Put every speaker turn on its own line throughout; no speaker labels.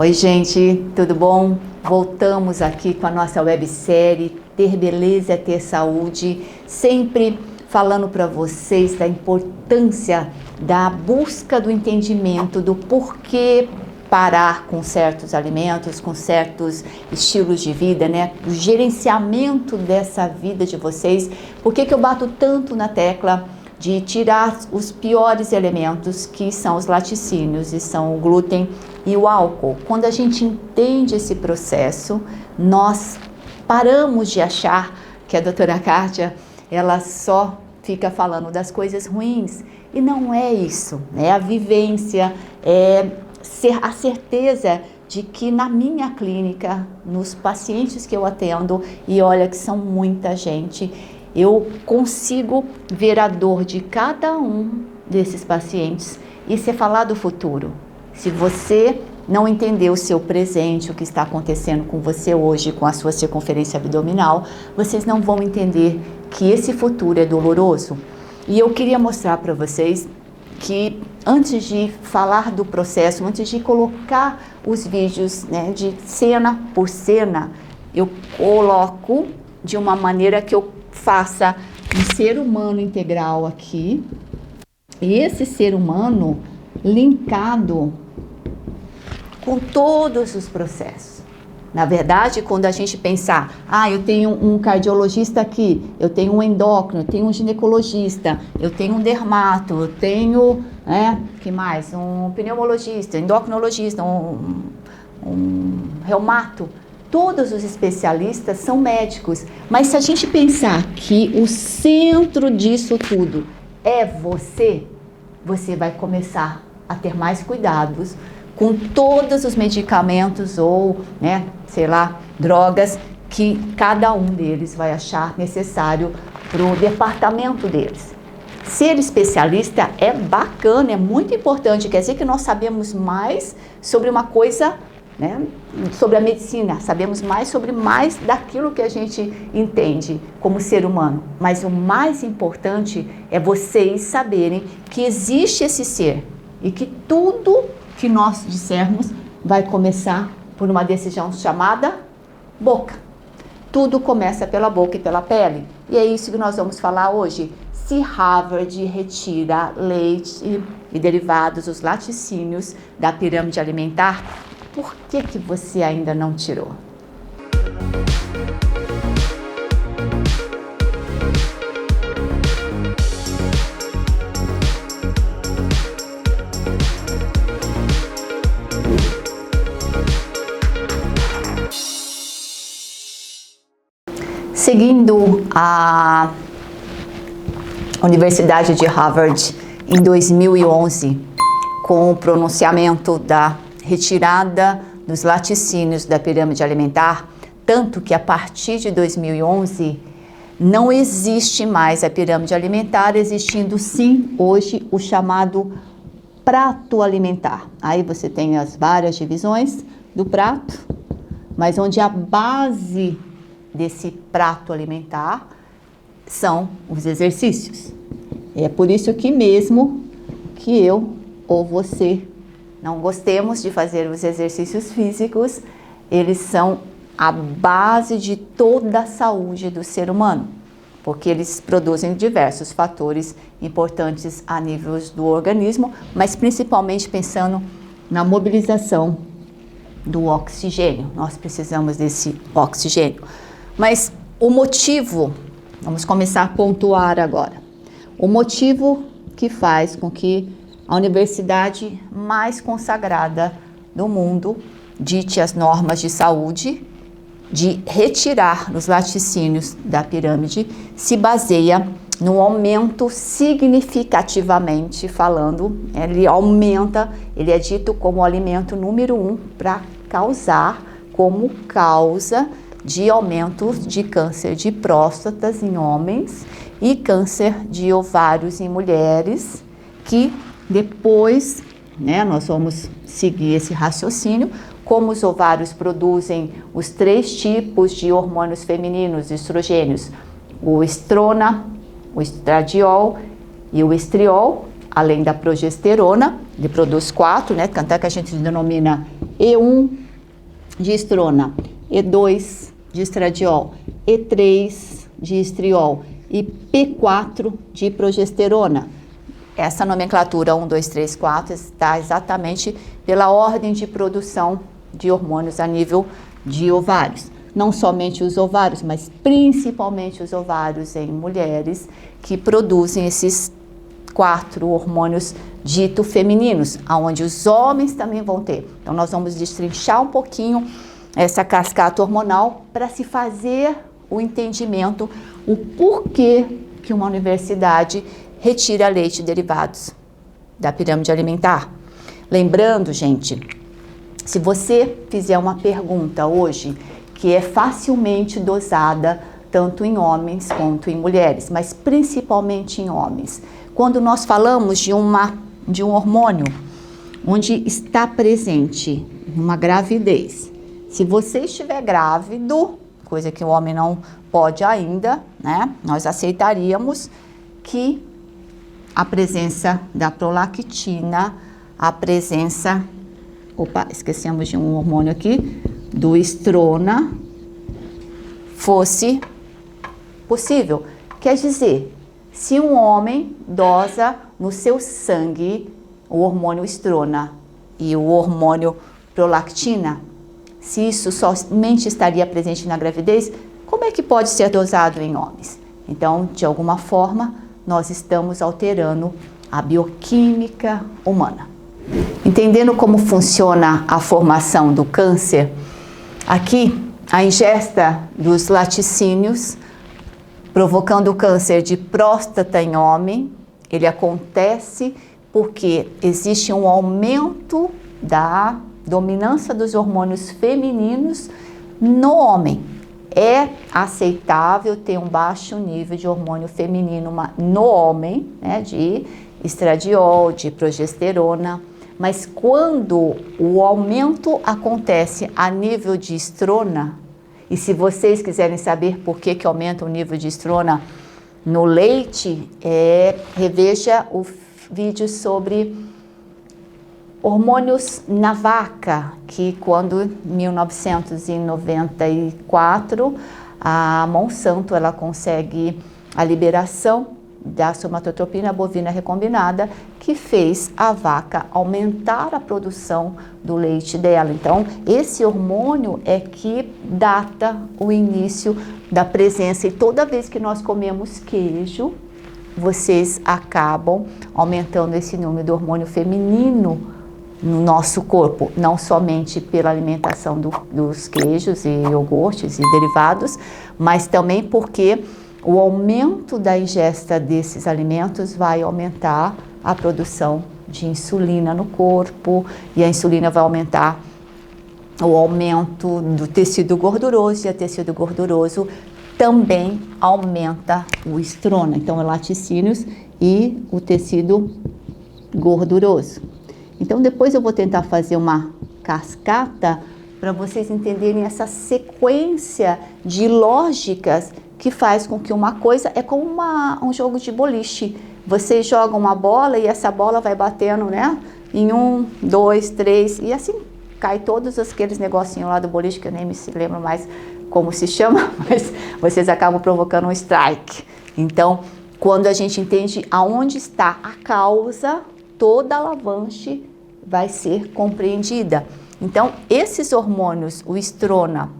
Oi, gente, tudo bom? Voltamos aqui com a nossa websérie Ter Beleza é Ter Saúde, sempre falando para vocês da importância da busca do entendimento do porquê parar com certos alimentos, com certos estilos de vida, né? O gerenciamento dessa vida de vocês. Por que eu bato tanto na tecla de tirar os piores elementos, que são os laticínios, e são o glúten e o álcool? Quando a gente entende esse processo, nós paramos de achar que a doutora Kátia, ela só fica falando das coisas ruins, e não é isso, é a vivência, é a certeza de que na minha clínica, nos pacientes que eu atendo, e olha que são muita gente, eu consigo ver a dor de cada um desses pacientes e se falar do futuro. Se você não entender o seu presente, o que está acontecendo com você hoje, com a sua circunferência abdominal, vocês não vão entender que esse futuro é doloroso. E eu queria mostrar para vocês que antes de falar do processo, antes de colocar os vídeos, né, de cena por cena, eu coloco de uma maneira que eu faça um ser humano integral aqui, e esse ser humano linkado com todos os processos. Na verdade, quando a gente pensar, eu tenho um cardiologista aqui, eu tenho um endócrino, eu tenho um ginecologista, eu tenho um dermato, eu tenho, que mais? Um pneumologista, endocrinologista, um reumato. Todos os especialistas são médicos, mas se a gente pensar que o centro disso tudo é você, você vai começar a ter mais cuidados com todos os medicamentos ou, drogas que cada um deles vai achar necessário para o departamento deles. Ser especialista é bacana, é muito importante, quer dizer que nós sabemos mais sobre uma coisa, sobre a medicina, sabemos mais daquilo que a gente entende como ser humano. Mas o mais importante é vocês saberem que existe esse ser e que tudo que nós dissermos vai começar por uma decisão chamada boca. Tudo começa pela boca e pela pele. E é isso que nós vamos falar hoje. Se Harvard retira leite e derivados, os laticínios, da pirâmide alimentar, por que você ainda não tirou? Seguindo a Universidade de Harvard em 2011, com o pronunciamento da retirada dos laticínios da pirâmide alimentar, tanto que a partir de 2011 não existe mais a pirâmide alimentar, existindo sim hoje o chamado prato alimentar. Aí você tem as várias divisões do prato, mas onde a base desse prato alimentar são os exercícios. É por isso que mesmo que eu ou você não gostemos de fazer os exercícios físicos, eles são a base de toda a saúde do ser humano, porque eles produzem diversos fatores importantes a nível do organismo, mas principalmente pensando na mobilização do oxigênio. Nós precisamos desse oxigênio. Mas o motivo, vamos começar a pontuar agora, o motivo que faz com que a universidade mais consagrada do mundo dite as normas de saúde de retirar os laticínios da pirâmide se baseia no aumento significativamente falando, ele é dito como o alimento número 1 para causar, como causa de aumento de câncer de próstatas em homens e câncer de ovários em mulheres, que depois, nós vamos seguir esse raciocínio, como os ovários produzem os 3 tipos de hormônios femininos, estrogênios, o estrona, o estradiol e o estriol, além da progesterona, ele produz 4, tanto é que a gente denomina E1 de estrona, E2 de estradiol, E3 de estriol e P4 de progesterona. Essa nomenclatura 1, 2, 3, 4 está exatamente pela ordem de produção de hormônios a nível de ovários. Não somente os ovários, mas principalmente os ovários em mulheres que produzem esses 4 hormônios dito femininos, aonde os homens também vão ter. Então nós vamos destrinchar um pouquinho essa cascata hormonal para se fazer o entendimento, o porquê que uma universidade retira leite e derivados da pirâmide alimentar. Lembrando, gente, se você fizer uma pergunta hoje que é facilmente dosada tanto em homens quanto em mulheres, mas principalmente em homens, quando nós falamos de um hormônio onde está presente uma gravidez, se você estiver grávido, coisa que o homem não pode ainda, né? Nós aceitaríamos que a presença da prolactina, a presença, esquecemos de um hormônio aqui, do estrona, fosse possível. Quer dizer, se um homem dosa no seu sangue o hormônio estrona e o hormônio prolactina, se isso somente estaria presente na gravidez, como é que pode ser dosado em homens? Então, de alguma forma, nós estamos alterando a bioquímica humana. Entendendo como funciona a formação do câncer, aqui a ingesta dos laticínios provocando o câncer de próstata em homem, ele acontece porque existe um aumento da dominância dos hormônios femininos no homem. É aceitável ter um baixo nível de hormônio feminino no homem, né, de estradiol, de progesterona, mas quando o aumento acontece a nível de estrona, e se vocês quiserem saber por que aumenta o nível de estrona no leite, reveja o vídeo sobre hormônios na vaca, que quando em 1994 a Monsanto ela consegue a liberação da somatotropina bovina recombinada, que fez a vaca aumentar a produção do leite dela. Então, esse hormônio é que data o início da presença, e toda vez que nós comemos queijo, vocês acabam aumentando esse número do hormônio feminino no nosso corpo, não somente pela alimentação dos queijos e iogurtes e derivados, mas também porque o aumento da ingesta desses alimentos vai aumentar a produção de insulina no corpo, e a insulina vai aumentar o aumento do tecido gorduroso, e o tecido gorduroso também aumenta o estrona. Então, é laticínios e o tecido gorduroso. Então, depois eu vou tentar fazer uma cascata para vocês entenderem essa sequência de lógicas que faz com que uma coisa é como um jogo de boliche. Você joga uma bola e essa bola vai batendo, né? Em 1, 2, 3 e assim cai todos aqueles negocinhos lá do boliche, que eu nem me lembro mais como se chama, mas vocês acabam provocando um strike. Então, quando a gente entende aonde está a causa, toda a alavanche vai ser compreendida. Então, esses hormônios, o estrona,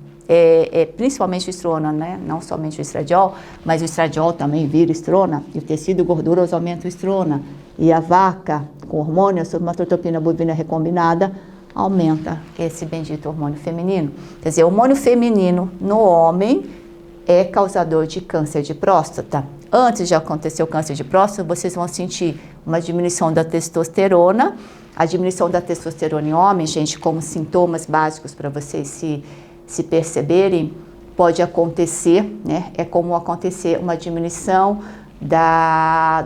principalmente o estrona, né? Não somente o estradiol, mas o estradiol também vira estrona, e o tecido gorduroso aumenta o estrona, e a vaca com hormônio, a somatotropina bovina recombinada, aumenta esse bendito hormônio feminino. Quer dizer, o hormônio feminino no homem é causador de câncer de próstata. Antes de acontecer o câncer de próstata, vocês vão sentir uma diminuição da testosterona. A diminuição da testosterona em homens, gente, como sintomas básicos para vocês se perceberem, pode acontecer, né? É como acontecer uma diminuição da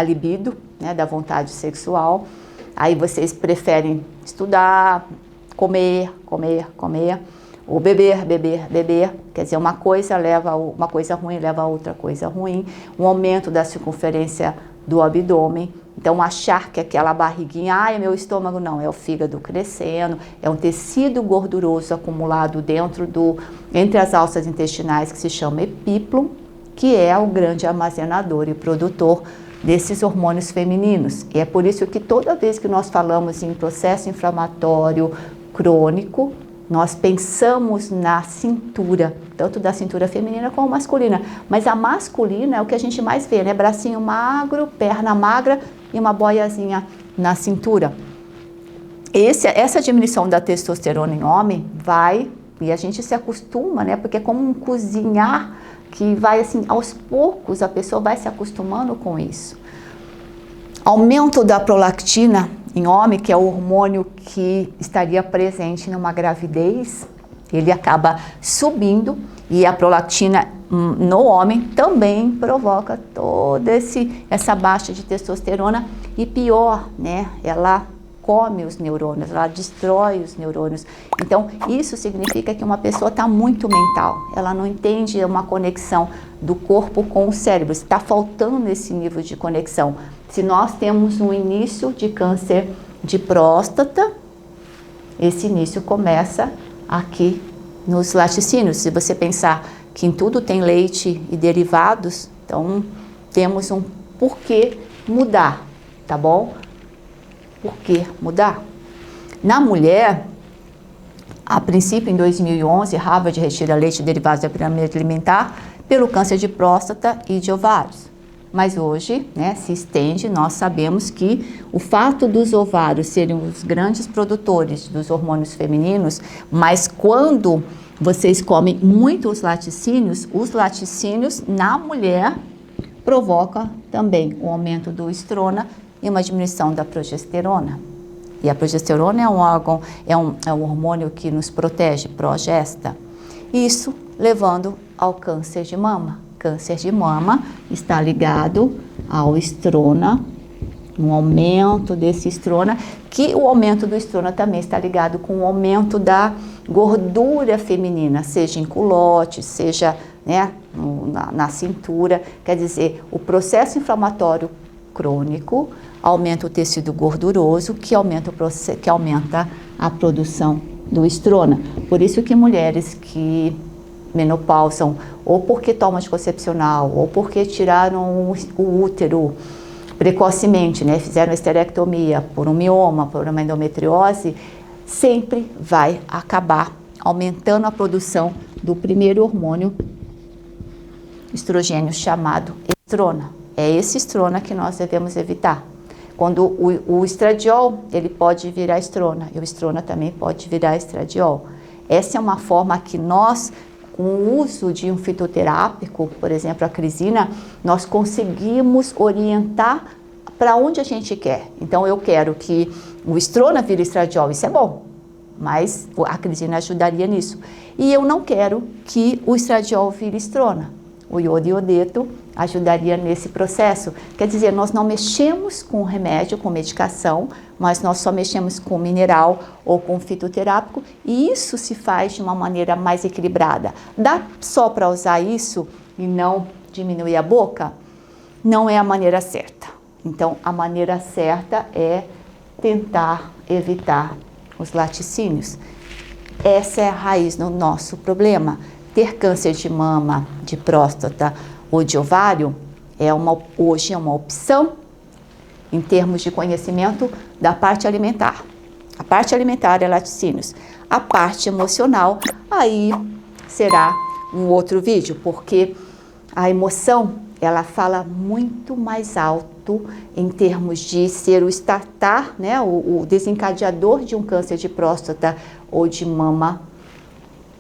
libido, né? Da vontade sexual. Aí vocês preferem estudar, comer, ou beber. Quer dizer, uma coisa ruim leva a outra coisa ruim. Um aumento da circunferência do abdômen Então, achar que aquela barriguinha, é meu estômago, não, é o fígado crescendo, é um tecido gorduroso acumulado entre as alças intestinais, que se chama epíplon, que é o grande armazenador e produtor desses hormônios femininos. E é por isso que toda vez que nós falamos em processo inflamatório crônico, nós pensamos na cintura, tanto da cintura feminina como masculina. Mas a masculina é o que a gente mais vê, né? Bracinho magro, perna magra e uma boiazinha na cintura. Essa diminuição da testosterona em homem vai, e a gente se acostuma, né? Porque é como um cozinhar que vai assim, aos poucos a pessoa vai se acostumando com isso. Aumento da prolactina em homem, que é o hormônio que estaria presente numa gravidez, ele acaba subindo, e a prolactina no homem também provoca toda essa baixa de testosterona, e pior, né? Ela come os neurônios, ela destrói os neurônios. Então, isso significa que uma pessoa está muito mental, ela não entende uma conexão do corpo com o cérebro, está faltando esse nível de conexão. Se nós temos um início de câncer de próstata, esse início começa aqui nos laticínios. Se você pensar que em tudo tem leite e derivados, então temos um porquê mudar, tá bom? Por que mudar? Na mulher, a princípio em 2011, Harvard retira leite e derivados da pirâmide alimentar pelo câncer de próstata e de ovários. Mas hoje, né, se estende, nós sabemos que o fato dos ovários serem os grandes produtores dos hormônios femininos, mas quando vocês comem muito os laticínios na mulher provoca também o aumento do estrona e uma diminuição da progesterona. E a progesterona é um órgão, é um hormônio que nos protege, progesta. Isso levando ao câncer de mama. Câncer de mama está ligado ao estrona, um aumento desse estrona, que o aumento do estrona também está ligado com o aumento da gordura feminina, seja em culote, seja, né, na cintura. Quer dizer, o processo inflamatório crônico aumenta o tecido gorduroso, que aumenta a produção do estrona. Por isso que mulheres que menopausam, ou porque tomam anticoncepcional, ou porque tiraram o útero precocemente, né, fizeram esterectomia por um mioma, por uma endometriose, sempre vai acabar aumentando a produção do primeiro hormônio estrogênio chamado estrona. É esse estrona que nós devemos evitar. Quando o estradiol, ele pode virar estrona, e o estrona também pode virar estradiol. Essa é uma forma que nós, com o uso de um fitoterápico, por exemplo, a crisina, nós conseguimos orientar para onde a gente quer. Então, eu quero que o estrona vire estradiol, isso é bom, mas a crisina ajudaria nisso. E eu não quero que o estradiol vire estrona. O iodeto ajudaria nesse processo. Quer dizer, nós não mexemos com remédio, com medicação, mas nós só mexemos com mineral ou com fitoterápico, e isso se faz de uma maneira mais equilibrada. Dá só para usar isso e não diminuir a boca? Não é a maneira certa. Então, a maneira certa é tentar evitar os laticínios. Essa é a raiz do nosso problema. Ter câncer de mama, de próstata ou de ovário hoje é uma opção em termos de conhecimento da parte alimentar. A parte alimentar é laticínios. A parte emocional, aí será um outro vídeo, porque a emoção, ela fala muito mais alto em termos de ser o startar, né, o desencadeador de um câncer de próstata ou de mama,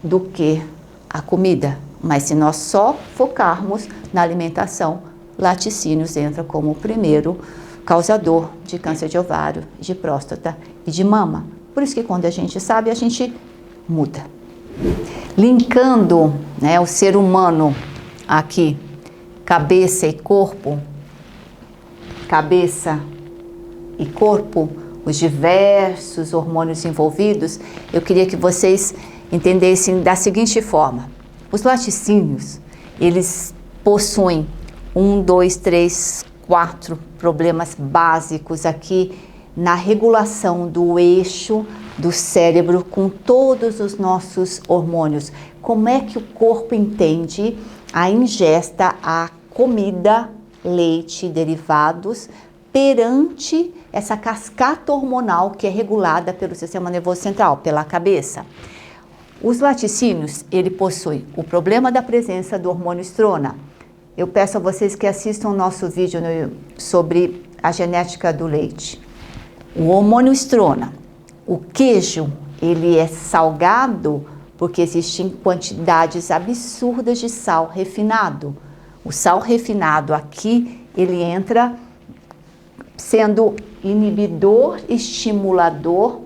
do que a comida. Mas se nós só focarmos na alimentação, laticínios entra como o primeiro causador de câncer de ovário, de próstata e de mama. Por isso que quando a gente sabe, a gente muda. Linkando, né, o ser humano aqui, cabeça e corpo, os diversos hormônios envolvidos, eu queria que vocês entendessem da seguinte forma: os laticínios, eles possuem 1, 2, 3, 4 problemas básicos aqui na regulação do eixo do cérebro com todos os nossos hormônios. Como é que o corpo entende a ingesta, a comida, leite, derivados, perante essa cascata hormonal que é regulada pelo sistema nervoso central, pela cabeça. Os laticínios, ele possui o problema da presença do hormônio estrona. Eu peço a vocês que assistam o nosso vídeo sobre a genética do leite. O hormônio estrona. O queijo, ele é salgado porque existem quantidades absurdas de sal refinado. O sal refinado aqui, ele entra sendo inibidor, estimulador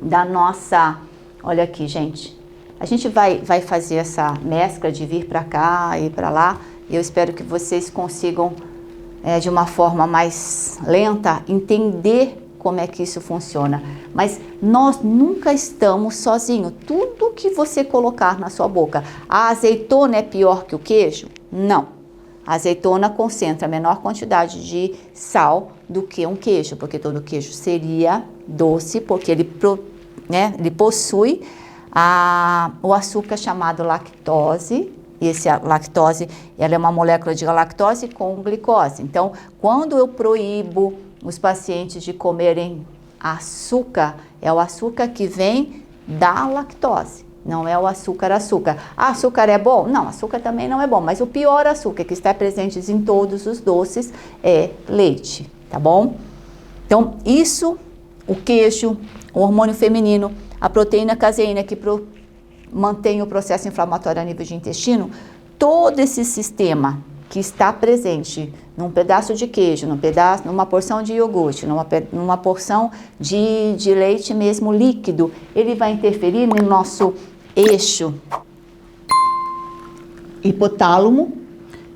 da nossa... Olha aqui, gente. A gente vai fazer essa mescla de vir para cá e para lá. Eu espero que vocês consigam, de uma forma mais lenta, entender como é que isso funciona. Mas nós nunca estamos sozinhos. Tudo que você colocar na sua boca. A azeitona é pior que o queijo? Não. A azeitona concentra a menor quantidade de sal do que um queijo, porque todo queijo seria doce, porque ele possui o açúcar chamado lactose. E essa lactose, ela é uma molécula de lactose com glicose. Então, quando eu proíbo os pacientes de comerem açúcar, é o açúcar que vem da lactose, não é o açúcar. Açúcar é bom? Não, açúcar também não é bom, mas o pior açúcar que está presente em todos os doces é leite, tá bom? Então, isso, o queijo, o hormônio feminino, a proteína caseína que mantém o processo inflamatório a nível de intestino, todo esse sistema que está presente num pedaço de queijo, numa porção de iogurte, numa porção de leite mesmo líquido, ele vai interferir no nosso eixo hipotálamo,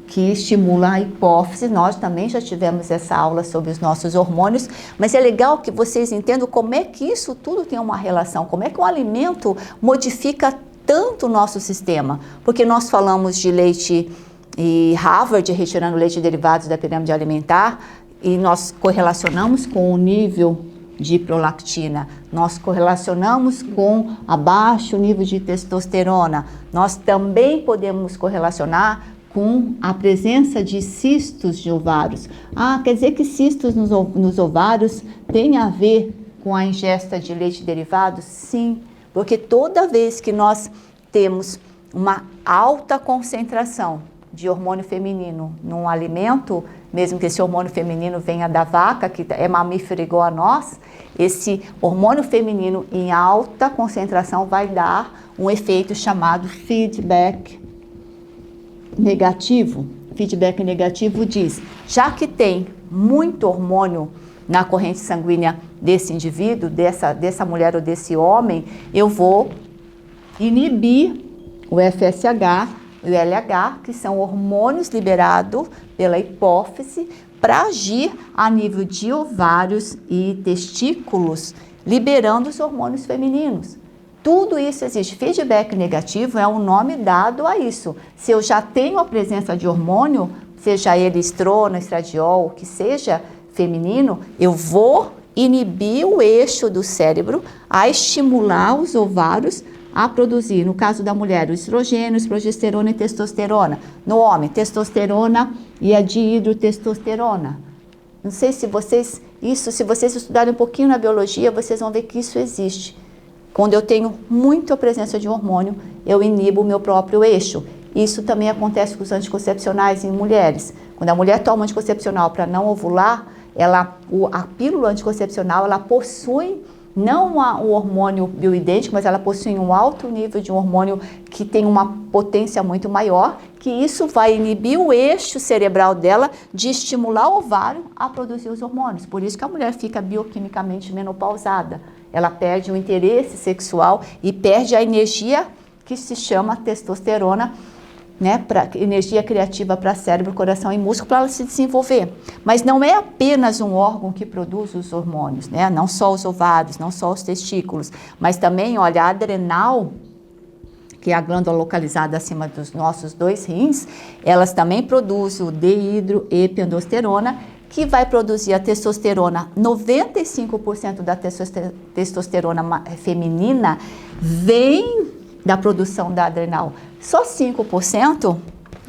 que estimula a hipófise. Nós também já tivemos essa aula sobre os nossos hormônios, mas é legal que vocês entendam como é que isso tudo tem uma relação, como é que o alimento modifica tanto o nosso sistema, porque nós falamos de leite e Harvard, retirando leite e derivados da pirâmide alimentar, e nós correlacionamos com o nível de prolactina, nós correlacionamos com abaixo nível de testosterona, nós também podemos correlacionar com a presença de cistos de ovários. Quer dizer que cistos nos ovários tem a ver com a ingesta de leite e derivados? Sim, porque toda vez que nós temos uma alta concentração de hormônio feminino num alimento, mesmo que esse hormônio feminino venha da vaca, que é mamífero igual a nós, esse hormônio feminino em alta concentração vai dar um efeito chamado feedback negativo. Feedback negativo diz, já que tem muito hormônio na corrente sanguínea desse indivíduo, dessa mulher ou desse homem, eu vou inibir o FSH e o LH, que são hormônios liberados pela hipófise para agir a nível de ovários e testículos, liberando os hormônios femininos. Tudo isso existe. Feedback negativo é um nome dado a isso. Se eu já tenho a presença de hormônio, seja ele estrona, estradiol, que seja feminino, eu vou inibir o eixo do cérebro a estimular os ovários a produzir, no caso da mulher, os estrogênios, progesterona e testosterona. No homem, testosterona e a dihidrotestosterona. Não sei se vocês estudarem um pouquinho na biologia, vocês vão ver que isso existe. Quando eu tenho muita presença de hormônio, eu inibo o meu próprio eixo. Isso também acontece com os anticoncepcionais em mulheres. Quando a mulher toma anticoncepcional para não ovular, a pílula anticoncepcional, ela possui não o hormônio bioidêntico, mas ela possui um alto nível de um hormônio que tem uma potência muito maior, que isso vai inibir o eixo cerebral dela de estimular o ovário a produzir os hormônios. Por isso que a mulher fica bioquimicamente menopausada. Ela perde o interesse sexual e perde a energia que se chama testosterona, né, energia criativa para cérebro, coração e músculo, para ela se desenvolver. Mas não é apenas um órgão que produz os hormônios, né? Não só os ovários, não só os testículos, mas também, olha, a adrenal, que é a glândula localizada acima dos nossos 2 rins, elas também produzem o dihidroepiandrosterona, que vai produzir a testosterona. 95% da testosterona feminina vem da produção da adrenal. Só 5%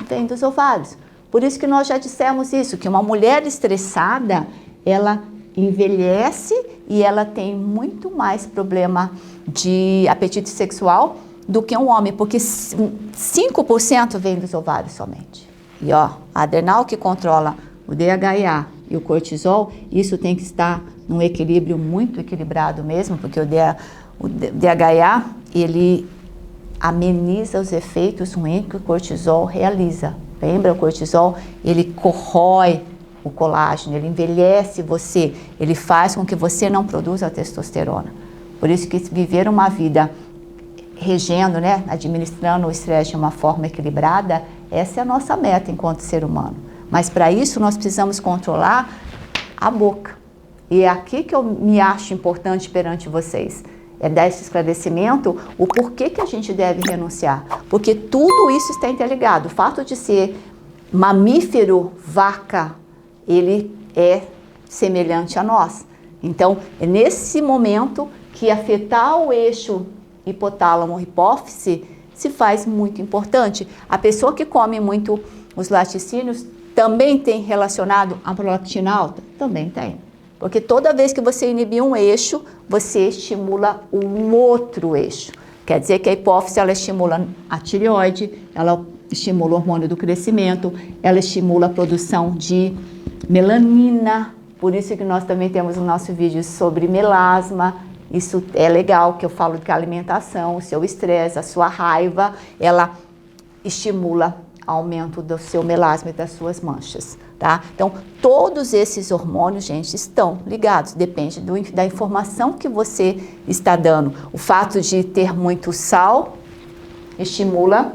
vem dos ovários. Por isso que nós já dissemos isso, que uma mulher estressada, ela envelhece e ela tem muito mais problema de apetite sexual do que um homem, porque 5% vem dos ovários somente. E ó, a adrenal que controla o DHEA e o cortisol, isso tem que estar num equilíbrio muito equilibrado mesmo, porque o DHEA, ele ameniza os efeitos ruins que o cortisol realiza. Lembra, o cortisol, ele corrói o colágeno, ele envelhece você, ele faz com que você não produza a testosterona. Por isso que viver uma vida regendo, né, administrando o estresse de uma forma equilibrada, essa é a nossa meta enquanto ser humano. Mas para isso nós precisamos controlar a boca. E é aqui que eu me acho importante perante vocês. É dar esse esclarecimento, o porquê que a gente deve renunciar. Porque tudo isso está interligado. O fato de ser mamífero, vaca, ele é semelhante a nós. Então, é nesse momento que afetar o eixo hipotálamo-hipófise se faz muito importante. A pessoa que come muito os laticínios também tem relacionado a prolactina alta? Também tem. Porque toda vez que você inibir um eixo, você estimula um outro eixo. Quer dizer que a hipófise, ela estimula a tireoide, ela estimula o hormônio do crescimento, ela estimula a produção de melanina. Por isso que nós também temos o nosso vídeo sobre melasma. Isso é legal, que eu falo de alimentação, o seu estresse, a sua raiva, ela estimula o aumento do seu melasma e das suas manchas, tá? Então, todos esses hormônios, gente, estão ligados, depende da informação que você está dando. O fato de ter muito sal estimula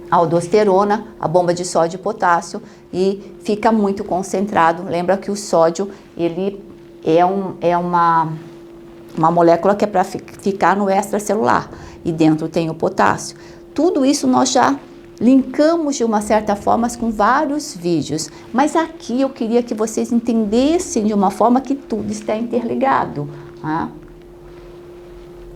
a aldosterona, a bomba de sódio e potássio, e fica muito concentrado. Lembra que o sódio, ele é uma molécula que é para ficar no extracelular, e dentro tem o potássio. Tudo isso nós já linkamos de uma certa forma com vários vídeos, mas aqui eu queria que vocês entendessem de uma forma que tudo está interligado. Tá?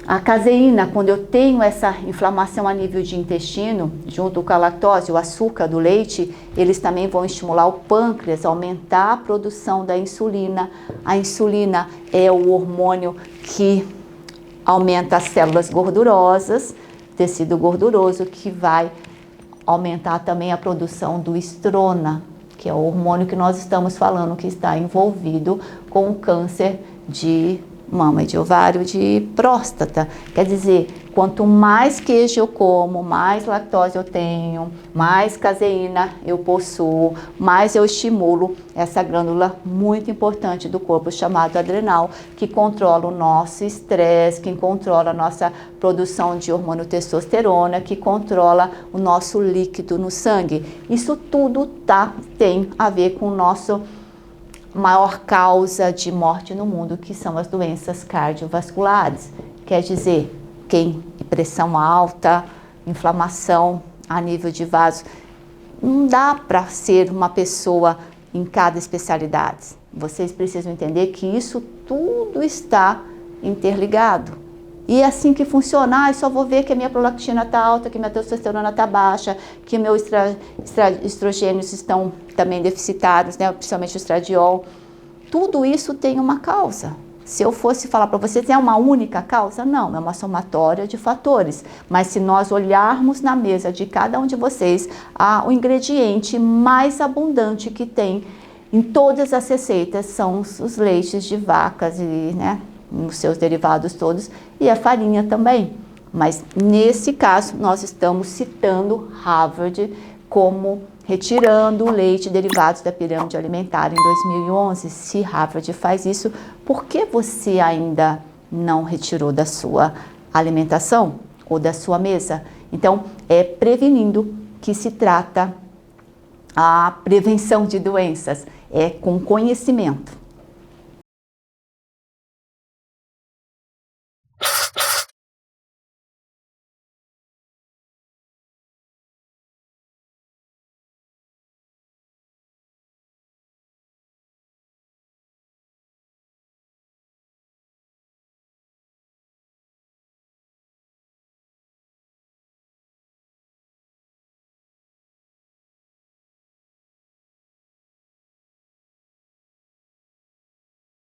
A caseína, quando eu tenho essa inflamação a nível de intestino, junto com a lactose, o açúcar do leite, eles também vão estimular o pâncreas, aumentar a produção da insulina. A insulina é o hormônio que aumenta as células gordurosas, tecido gorduroso, que vai aumentar também a produção do estrona, que é o hormônio que nós estamos falando que está envolvido com o câncer de mama, de ovário, de próstata. Quer dizer, quanto mais queijo eu como, mais lactose eu tenho, mais caseína eu possuo, mais eu estimulo essa glândula muito importante do corpo chamada adrenal, que controla o nosso estresse, que controla a nossa produção de hormônio testosterona, que controla o nosso líquido no sangue. Isso tudo tem a ver com o nosso maior causa de morte no mundo, que são as doenças cardiovasculares. Quer dizer, quem tem pressão alta, inflamação a nível de vasos, não dá para ser uma pessoa em cada especialidade. Vocês precisam entender que isso tudo está interligado. E é assim que funciona. Eu só vou ver que a minha prolactina está alta, que minha testosterona está baixa, que meus estrogênios estão também deficitários, né? Principalmente o estradiol. Tudo isso tem uma causa. Se eu fosse falar para vocês, é uma única causa? Não, é uma somatória de fatores. Mas se nós olharmos na mesa de cada um de vocês, o ingrediente mais abundante que tem em todas as receitas são os leites de vacas e, né, os seus derivados todos, e a farinha também. Mas nesse caso, nós estamos citando Harvard como retirando o leite e derivados da pirâmide alimentar em 2011. Se Harvard faz isso, por que você ainda não retirou da sua alimentação ou da sua mesa? Então, é prevenindo que se trata a prevenção de doenças, é com conhecimento.